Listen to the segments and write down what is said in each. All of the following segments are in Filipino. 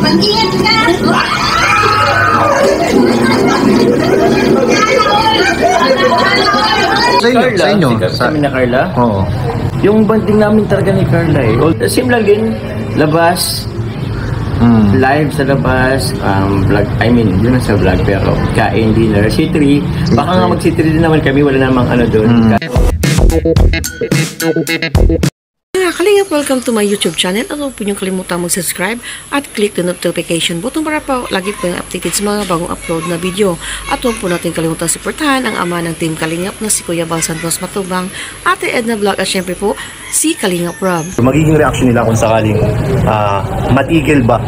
Mag-ingat ka! Sa inyo? Sa amin na Carla? Oo. Yung banding namin talaga ni Carla eh. Same lang din, labas, live sa labas, vlog, I mean, yun sa vlog, pero kain, dinner, C3. Baka nga mag-C3 din naman kami, wala namang ano doon. Kalingap, welcome to my YouTube channel. At huwag po niyong kalimutan mag-subscribe at click the notification button para pa lagi po yung updated sa mga bagong upload na video. At huwag po natin kalimutan suportahan ang ama ng Team Kalingap na si Kuya Bal Santos Matubang, Ate Edna Vlog at syempre po si Kalingap Rob. Magiging reaction nila kung sakaling matigil ba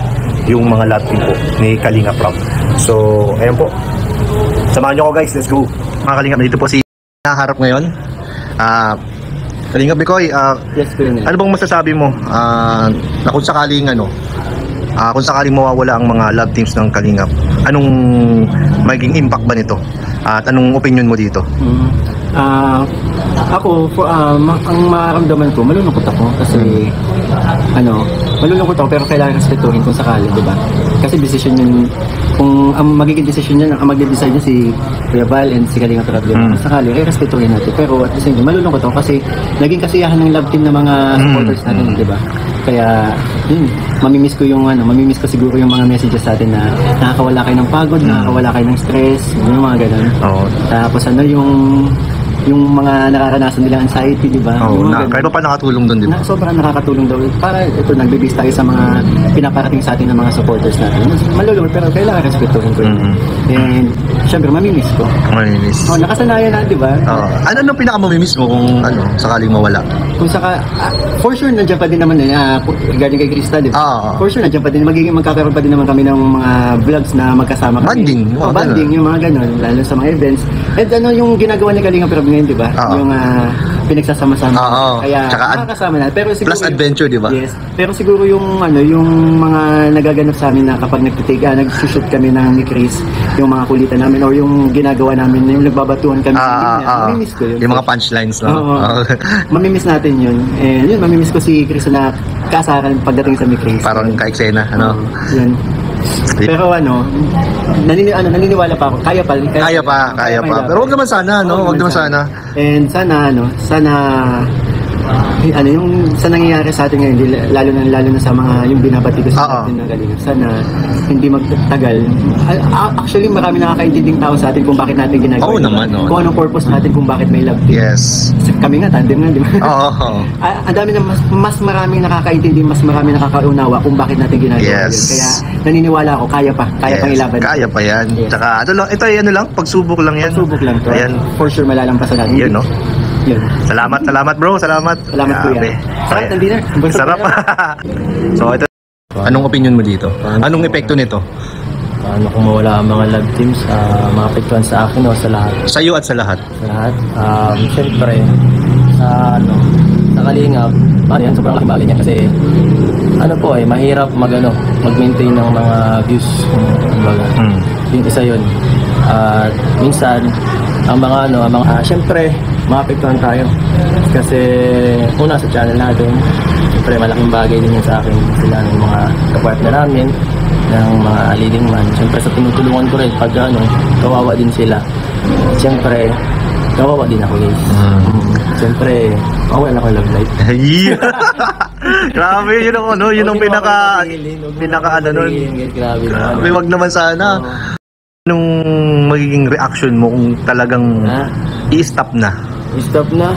yung mga love team po ni Kalingap Rob. So, ayan po. Samahan nyo ko guys, let's go. Mga Kalingap, dito po si naharap ngayon. Kalingap Bikoy, Yes, ano bang masasabi mo na kung sakaling kung sakaling mawawala ang mga love teams ng Kalingap, anong magiging impact ba nito? At anong opinion mo dito? Ako, ang mararamdaman ko, malulungkot ako kasi malulungkot ako pero kailangan respetuhin kung sakali, di ba? Kasi decision yun, kung ang magiging decision niya, ang mag-decide niya si Kuya Bal and si Kalingap Rob, kung sakali, respetuhin natin. Pero at the same time, malulungkot ako kasi naging kasiyahan ng love team ng mga supporters natin, di ba? Kaya, mamimiss ko siguro yung mga messages sa atin na nakakawala kayo ng pagod, nakakawala kayo ng stress, yung mga ganun. Tapos yung mga nakaranasan nilang anxiety, di ba? Kahit pa nakatulong doon, di ba? Sobrang nakakatulong daw. Para nagbibis tayo sa mga pinaparating sa atin ng mga supporters natin. Malulungkot pero kailangan respetuhin ko yun. And syempre, mamimiss ko. Mamimiss. Nakasanayan na, di ba? Ano pinakamamimiss mo kung sakaling mawala? Kung for sure, nandiyan pa din naman regarding kay Krista, di ba? For sure, nandiyan pa din. Magkakaroon pa din naman kami ng mga vlogs na magkasama kami. Banding, yung mga ganun. Lalo sa mga events. And yung ginagawa ni Kalingap Rob ngayon, di ba? Yung pinagsasama-sama. Kaya makakasama na. Pero siguro, plus adventure, di ba? Yes. Pero siguro yung mga nagaganap sa amin na kapag nag-shoot kami ni Chris, yung mga kulitan namin or yung ginagawa namin, yung nagbabatuhan kami sa kanya, mamimiss ko yun. Yung mga punchlines, no? Mamimiss natin yun. And yun, mamimiss ko si Chris na kasaran pagdating sa Chris. Parang ka-eksena, ano? Yun. Pero naniniwala pa ako. Kaya pa. Pero wag naman sana, no? Wag naman sana. And sana, yung sa nangyayari sa atin ngayon, lalo na sa mga yung binabati ko sa atin ng Kalingap, sana hindi magtagal. Actually, marami nakakaintinding tao sa atin kung bakit natin ginagawa. Oo naman, no? Kung anong purpose natin, kung bakit may love team. Yes. Kami nga, tandem nga, di ba? Ang dami na mas maraming nakakaintindi, mas maraming nakakaunawa kung bakit natin ginagawa. Yes. Yun. Kaya naniniwala ako, kaya pang ilaban. Kaya pa yan. Yes. Tsaka, pagsubok lang yan. Pagsubok lang to. Ayan. For sure, malalampasan natin. Yun, no? Yun. Salamat bro, salamat Kuya. Sarap ng dinner. Sarap. So ito, anong opinion mo dito? Anong epekto nito? Paano kung mawala ang mga love teams, maapektuhan sa akin o sa lahat? Sa iyo at sa lahat? Sa lahat. Siyempre, sa Kalingap, yan, sobrang laking bagay niya kasi mahirap mag-maintain ng mga views. Yung isa yun. Minsan, siyempre, maapektuhan tayo. Kasi, una sa channel natin, siyempre, malaking bagay din yun sa akin. Sila ng mga kapartner namin, ng mga leading man. Siyempre, sa tinutulungan ko rin, pag kawawa din sila. Siyempre, kawawa din ako, guys. Siyempre, wala ko love life. Grabe, yun ang pinaka nun. Grabe, wag naman sana. Anong magiging reaction mo kung talagang i-stop na? I-stop na?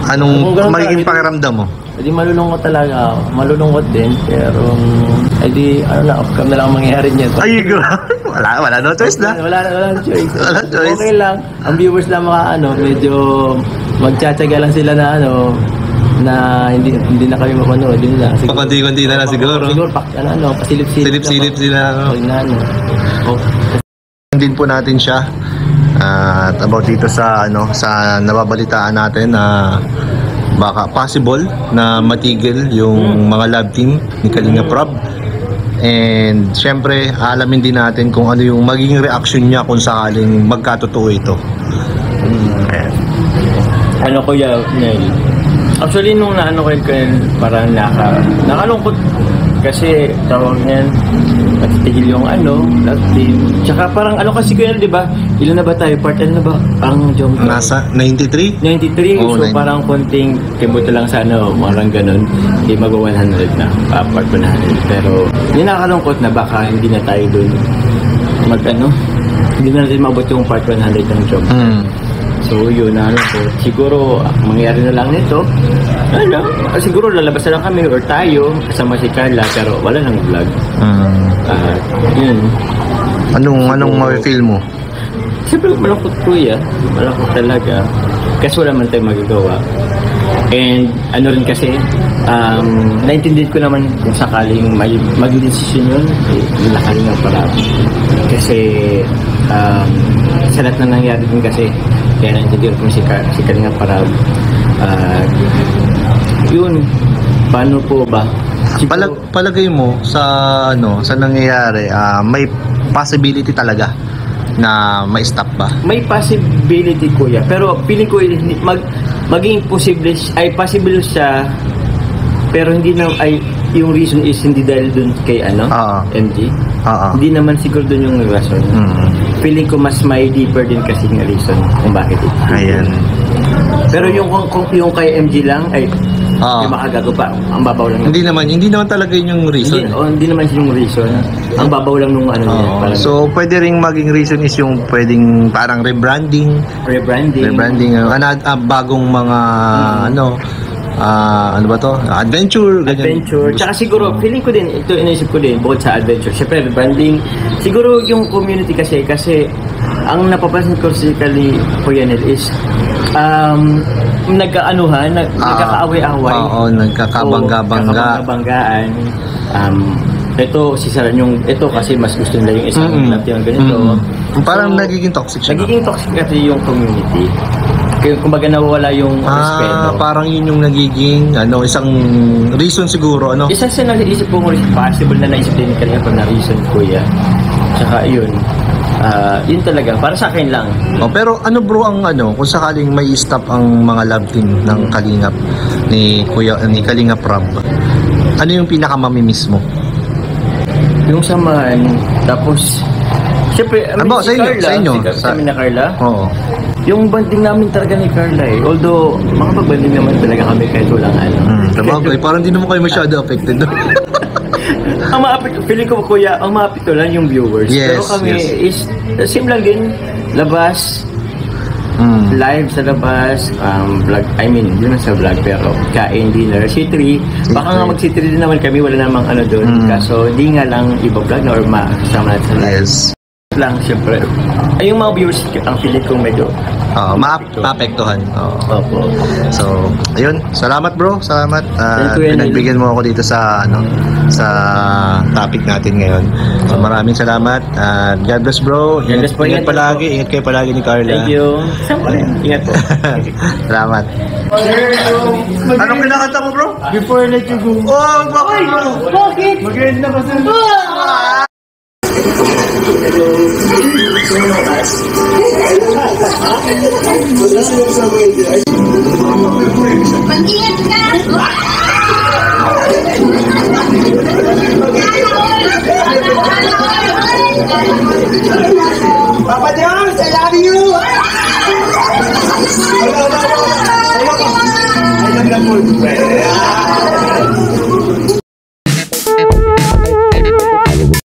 Anong magiging pakiramdam mo? Hindi malulungkot talaga ako. Malulungkot din, pero off-cam na lang mangyayari niya. Ay, wala no choice na. Wala choice. Wala choice. Okay lang. Ang viewers lang medyo magtsatsaga lang sila na hindi na kami mapanood, yun lang. Pakunti-kunti na lang siguro. Siguro, pasilip-silip sila. Din po natin siya at about dito sa nababalitaan natin na baka possible na matigil yung mga love team ni Kalingap Rob. And syempre, alamin din natin kung ano yung magiging reaction niya kung sakaling magkatotoo ito. Ayan. Ano Kuya Nel? Actually, nung naano ko yun, parang nakalungkot. Kasi tawag niyan, natitigil yung love team. Tsaka parang kasi Kuya Nel, di ba? Ilan na ba tayo? Part na ba? Ang jump ko? Nasa 93? 93. Oh, so parang konting kibuto lang sa parang ganun. Hindi magwa 100 na. Part 100. Pero yun nakakalungkot na baka hindi na tayo dun hindi na natin mabot yung part 100 ng job. So yun, siguro mangyari na lang nito. Siguro lalabas na lang kami or tayo kasama si Carla pero wala nang vlog. Yun. Anong ma-feel mo? Siyempre malungkot Kuya. Malungkot talaga. Kasi wala man tayong magagawa. And rin kasi, naintindihan ko naman kung sakaling maging decision yun, nakalingan pala. Kasi sa lahat na nangyari din kasi, kaya naintindihan ko si Kalinga Parab. Yun, paano po ba? Palagay mo sa nangyayari, may possibility talaga na ma-stop ba? May possibility Kuya, pero feeling ko maging possible siya, pero hindi na yung reason is hindi dahil dun kay MG. Hindi naman siguro dun yung reason. Feeling ko mas may deeper din kasi yung reason kung bakit ito. Ayan. Pero yung kay MG lang yung makagago pa, ang babaw lang. Hindi naman talaga yung reason. Hindi naman yung reason. Ang babaw lang nung niya. So pwede ring maging reason is yung pwedeng parang rebranding, bagong mga ano ba to? Adventure. Tsaka siguro, feeling ko din, ito inisip ko din, bukod sa adventure. Siyempre, branding. Siguro yung community kasi ang napapansin ko si Kuya Nel is, nagkakaaway-away. Oo, nagkakabangga-banggaan. Ito, ito kasi mas gusto nila yung isang yung ganito. Parang nagiging toxic siya. Nagiging toxic kasi yung community. Kumbaga nawawala yung respeto. Parang yun yung nagiging isang reason siguro Isa sa naisip ko possible na naisip din kanina na reason Kuya. Tsaka yun talaga para sa akin lang. Pero bro ang kung sakaling may stop ang mga love team ng Kalingap ni Kalingap Rob, ano yung pinaka-mamimiss mo? Yung samahan, tapos siyempre sa inyo sa amin na Carla. Oo. Yung banding namin talaga ni Carla although makapag-banding naman talaga kami kahit walang Sabagay, parang di naman kayo masyado affected. Ang maapekto, feeling ko Kuya, ang maapekto lang yung viewers. Yes, pero kami is same lang din, labas, live sa labas, vlog, yun sa vlog, pero kain, dinner, C3, baka nga mag-C3 din naman kami, wala namang doon, kaso di nga lang iba vlog na or makasama natin sa live. Yes. Lang, siyempre. Yung mga viewers, ang feeling ko medyo maapektuhan. Opo. So, ayun. Salamat bro. Salamat. Pinagbigyan mo ako dito sa sa topic natin ngayon. So, maraming salamat. God bless bro. Ingat palagi. Ingat kayo palagi ni Carla. Thank you. Ingat po. Salamat. Anong kinakanta mo bro? Before I let you go. Bakit bro? Bakit? Mag-end na kasi. Mag-ingat ka! Papa Jones, I love you! I love you!